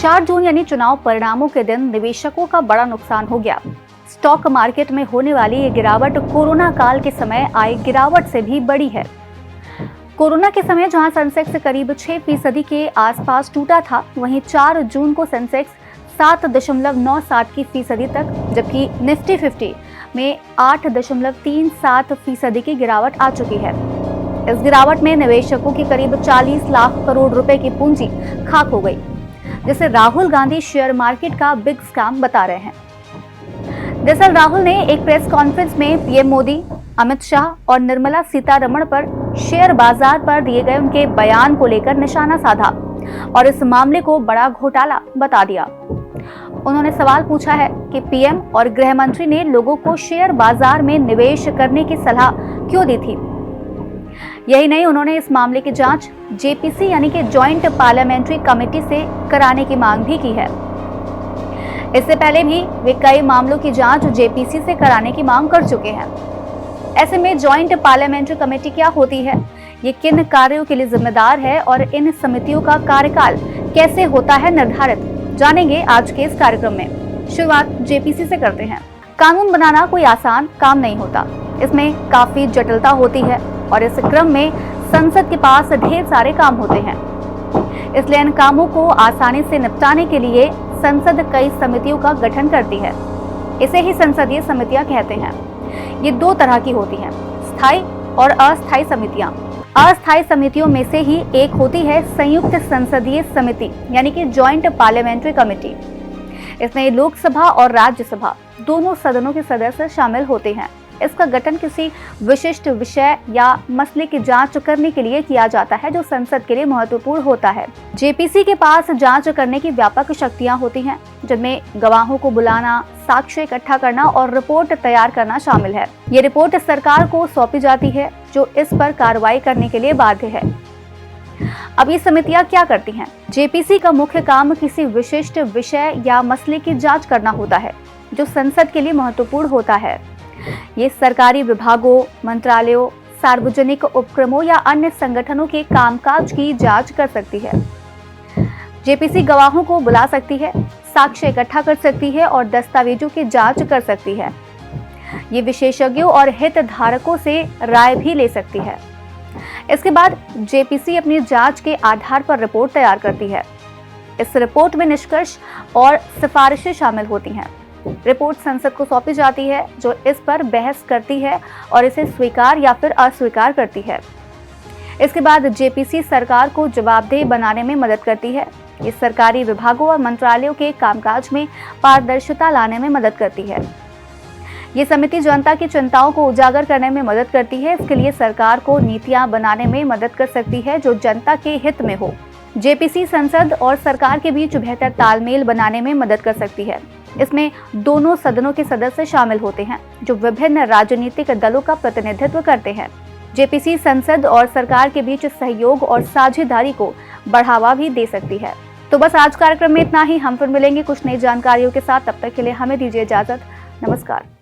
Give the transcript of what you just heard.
4 जून यानी चुनाव परिणामों के दिन निवेशकों का बड़ा नुकसान हो गया। स्टॉक मार्केट में होने वाली ये गिरावट कोरोना काल के समय आई गिरावट से भी बड़ी है। कोरोना के समय जहां सेंसेक्स करीब 6% के आसपास टूटा था, वहीं 4 जून को सेंसेक्स 7.97% तक, जबकि निफ्टी 50 में 8.37% की गिरावट आ चुकी है। इस गिरावट में निवेशकों की करीब 40 लाख करोड़ रुपए की पूंजी खाक हो गई, जिसे राहुल गांधी शेयर मार्केट का बिग स्कैम बता रहे हैं। दरअसल राहुल ने एक प्रेस कॉन्फ्रेंस में पीएम मोदी, अमित शाह और निर्मला सीतारमण पर शेयर बाजार पर दिए गए उनके बयान को लेकर निशाना साधा और इस मामले को बड़ा घोटाला बता दिया। उन्होंने सवाल पूछा है कि पीएम और गृह मंत्री ने लोगों को शेयर बाजार में निवेश करने की सलाह क्यों दी थी। यही नहीं, उन्होंने इस मामले की जांच जेपीसी यानी कि जॉइंट पार्लियामेंट्री कमेटी से कराने की मांग भी की है। इससे पहले भी वे कई मामलों की जांच जेपीसी से कराने की मांग कर चुके हैं। ऐसे में जॉइंट पार्लियामेंट्री कमेटी क्या होती है, ये किन कार्यों के लिए जिम्मेदार है और इन समितियों का कार्यकाल कैसे होता है निर्धारित, जानेंगे आज के इस कार्यक्रम में। शुरुआत जेपीसी से करते हैं। कानून बनाना कोई आसान काम नहीं होता, इसमें काफी जटिलता होती है और इस क्रम में संसद के पास ढेर सारे काम होते हैं। इसलिए इन कामों को आसानी से निपटाने के लिए संसद कई समितियों का गठन करती है। इसे ही संसदीय समितियां कहते हैं। ये 2 तरह की होती हैं, स्थायी और अस्थायी समितियां। अस्थायी समितियों में से ही एक होती है संयुक्त संसदीय समिति यानी कि जॉइंट पार्लियामेंट्री कमेटी। इसमें लोकसभा और राज्यसभा दोनों सदनों के सदस्य शामिल होते हैं। इसका गठन किसी विशिष्ट विषय या मसले की जांच करने के लिए किया जाता है जो संसद के लिए महत्वपूर्ण होता है। जेपीसी के पास जांच करने की व्यापक शक्तियां होती हैं, जिनमें गवाहों को बुलाना, साक्ष्य इकट्ठा करना और रिपोर्ट तैयार करना शामिल है। ये रिपोर्ट सरकार को सौंपी जाती है, जो इस पर कार्रवाई करने के लिए बाध्य है। अब ये समितियां क्या करती हैं? जेपीसी का मुख्य काम किसी विशिष्ट विषय या मसले की जांच करना होता है जो संसद के लिए महत्वपूर्ण होता है। ये सरकारी विभागों, मंत्रालयों, सार्वजनिक उपक्रमों या अन्य संगठनों के कामकाज की जांच कर सकती है। जेपीसी गवाहों को बुला सकती है, साक्ष्य इकट्ठा कर सकती है और दस्तावेजों की जांच कर सकती है। ये विशेषज्ञों और हितधारकों से राय भी ले सकती है। इसके बाद जेपीसी अपनी जांच के आधार पर रिपोर्ट तैयार करती है। इस रिपोर्ट में निष्कर्ष और सिफारिशें शामिल होती हैं। रिपोर्ट संसद को सौंपी जाती है, जो इस पर बहस करती है और इसे स्वीकार या फिर अस्वीकार करती है। इसके बाद जेपीसी सरकार को जवाबदेह बनाने में मदद करती है। ये सरकारी विभागों और मंत्रालयों के कामकाज में पारदर्शिता लाने में मदद करती है। ये समिति जनता की चिंताओं को उजागर करने में मदद करती है। इसके लिए सरकार को नीतियां बनाने में मदद कर सकती है जो जनता के हित में हो। जेपीसी संसद और सरकार के बीच बेहतर तालमेल बनाने में मदद कर सकती है। इसमें दोनों सदनों के सदस्य शामिल होते हैं, जो विभिन्न राजनीतिक दलों का प्रतिनिधित्व करते हैं। जेपीसी संसद और सरकार के बीच सहयोग और साझेदारी को बढ़ावा भी दे सकती है। तो बस आज कार्यक्रम में इतना ही। हम फिर मिलेंगे कुछ नई जानकारियों के साथ। तब तक के लिए हमें दीजिए इजाजत। नमस्कार।